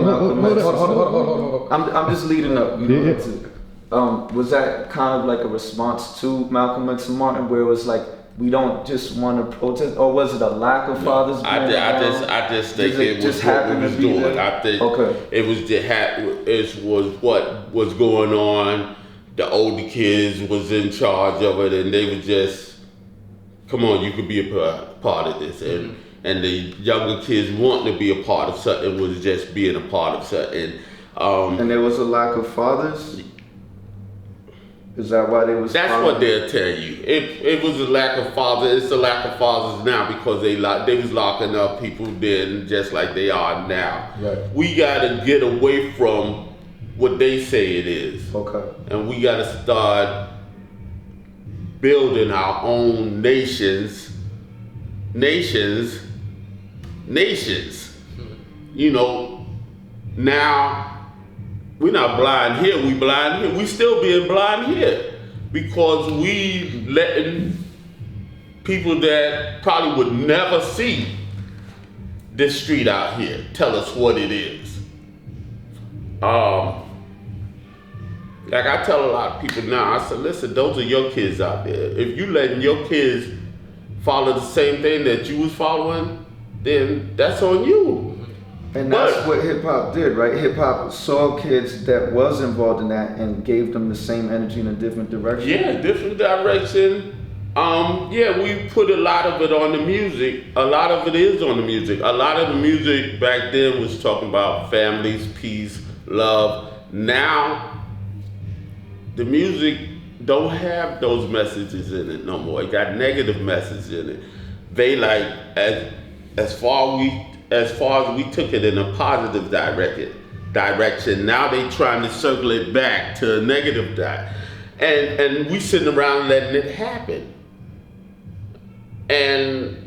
Malcolm X. Hold on. I'm just leading up. Was that kind of like a response to Malcolm X and Martin, where it was like, we don't just want to protest, or was it a lack of fathers? I just think it was what we was doing. I think it was what was going on. The older kids was in charge of it, and they were just, come on, you could be a part of this, and the younger kids wanting to be a part of something was just being a part of something. And there was a lack of fathers. Is that why they was? That's what they'll tell you. It was a lack of fathers. It's a lack of fathers now because they was locking up people then, just like they are now. Right. We gotta get away from what they say it is. Okay. And we gotta start building our own nations. You know, now. We're not blind here, we blind here. We still being blind here because we letting people that probably would never see this street out here tell us what it is. Like I tell a lot of people now, I said, listen, those are your kids out there. If you letting your kids follow the same thing that you was following, then that's on you. And that's what hip hop did, right? Hip hop saw kids that was involved in that and gave them the same energy in a different direction. Yeah, different direction. We put a lot of it on the music. A lot of it is on the music. A lot of the music back then was talking about families, peace, love. Now, the music don't have those messages in it no more. It got negative messages in it. They like, as far as we took it in a positive direction, now they trying to circle it back to a negative direction. And we sitting around letting it happen. And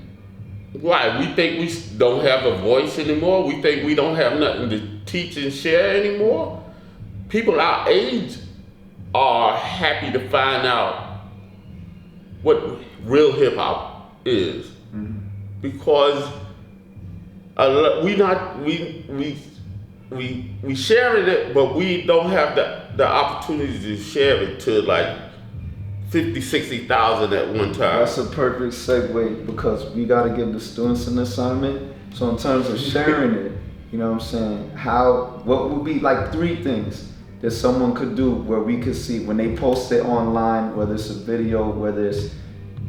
why? We think we don't have a voice anymore? We think we don't have nothing to teach and share anymore? People our age are happy to find out what real hip hop is. Mm-hmm. Because we sharing it, but we don't have the opportunity to share it to like 50, 60,000 at one time. That's a perfect segue because we got to give the students an assignment. So in terms of sharing it, you know what I'm saying? What would be like 3 things that someone could do where we could see when they post it online, whether it's a video, whether it's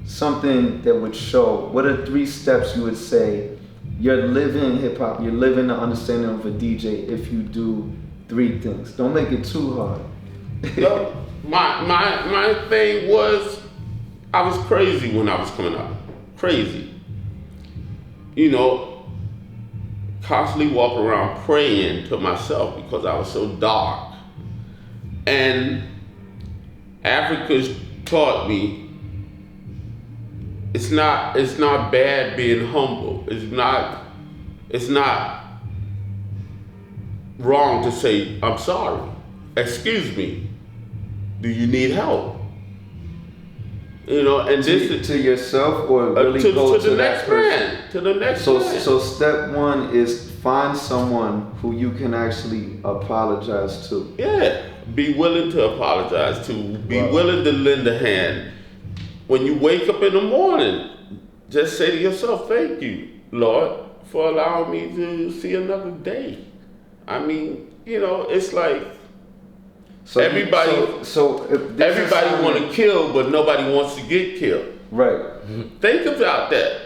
something that would show, what are 3 steps you would say you're living hip hop, you're living the understanding of a DJ if you do 3 things. Don't make it too hard. No, my thing was, I was crazy when I was coming up. Crazy. You know, constantly walking around praying to myself because I was so dark. And Africa's taught me it's not bad being humble. It's not wrong to say, I'm sorry. Excuse me. Do you need help? You know, and to yourself or really go to the that next person? man. To the next man. So step 1 is find someone who you can actually apologize to. Yeah. Be willing to apologize to. Be willing to lend a hand. When you wake up in the morning, just say to yourself, thank you, Lord, for allowing me to see another day. I mean, you know, it's like everybody want to kill, but nobody wants to get killed. Right. Think about that.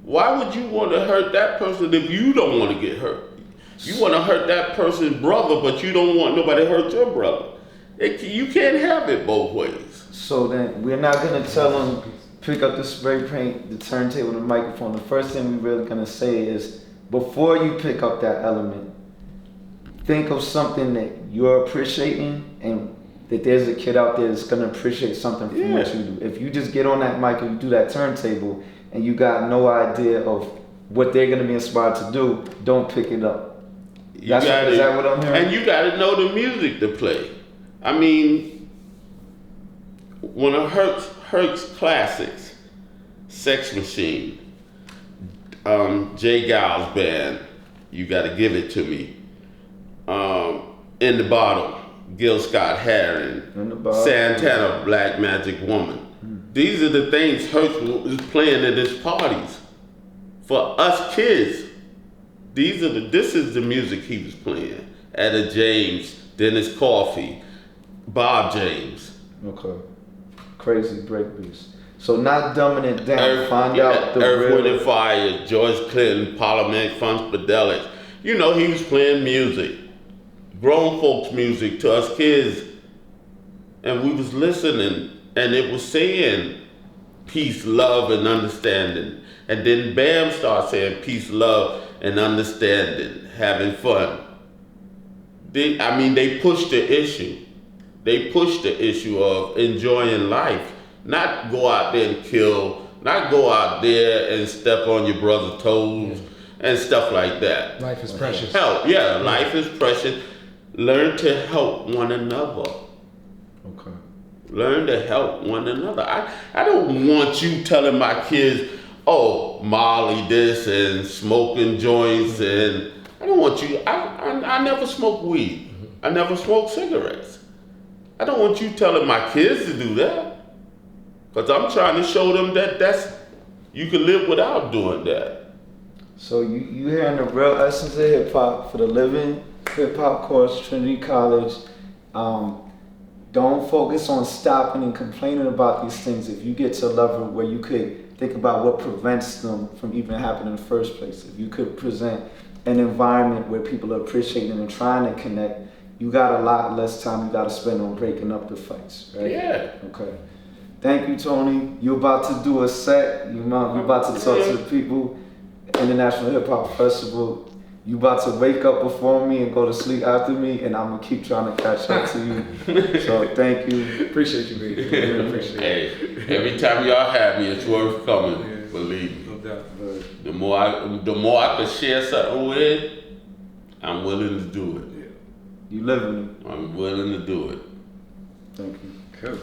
Why would you want to hurt that person if you don't want to get hurt? You want to hurt that person's brother, but you don't want nobody to hurt your brother. You can't have it both ways. So then we're not going to tell them, pick up the spray paint, the turntable, the microphone. The first thing we're really going to say is, before you pick up that element, think of something that you're appreciating and that there's a kid out there that's going to appreciate something from what you do. If you just get on that mic and you do that turntable and you got no idea of what they're going to be inspired to do, don't pick it up. Is that what I'm hearing? And you got to know the music to play. I mean, one of Herc's classics, Sex Machine, Jay Giles Band, You Gotta Give It To Me. In the Bottle, Gil Scott Heron, In the Bottle. Santana, Black Magic Woman. These are the things Hurts was playing at his parties for us kids. This is the music he was playing. Etta James, Dennis Coffey, Bob James. Okay. Crazy breakbeats. So not dumbing it down. Earth, Find yeah, out the Earth, real. Wind and Fire, George Clinton, Parliament, Funkadelic. You know, he was playing music, grown folks music to us kids, and we was listening, and it was saying peace, love, and understanding. And then Bam started saying peace, love, and understanding, having fun. They pushed the issue. They pushed the issue of enjoying life, not go out there and kill, not go out there and step on your brother's toes and stuff like that. Life is precious. Help, yeah, life is precious. Learn to help one another. Okay. Learn to help one another. I don't want you telling my kids, oh, Molly this and smoking joints, and I don't want you, I never smoked weed. I never smoked cigarettes. I don't want you telling my kids to do that. Because I'm trying to show them that you can live without doing that. So you hearing the real essence of hip hop for the living hip hop course, Trinity College. Don't focus on stopping and complaining about these things. If you get to a level where you could think about what prevents them from even happening in the first place, if you could present an environment where people are appreciating and trying to connect, you got a lot less time you got to spend on breaking up the fights, right? Yeah. Okay. Thank you, Tony. You're about to do a set. You're about to talk to the people. International Hip Hop Festival. You about to wake up before me and go to sleep after me, and I'm gonna keep trying to catch up to you. So thank you. Appreciate you, baby. Really appreciate it. Hey, every time y'all have me, it's worth coming. Yeah. Believe me. No doubt. The more I can share something with, I'm willing to do it. You living it. I'm willing to do it. Thank you. Cool.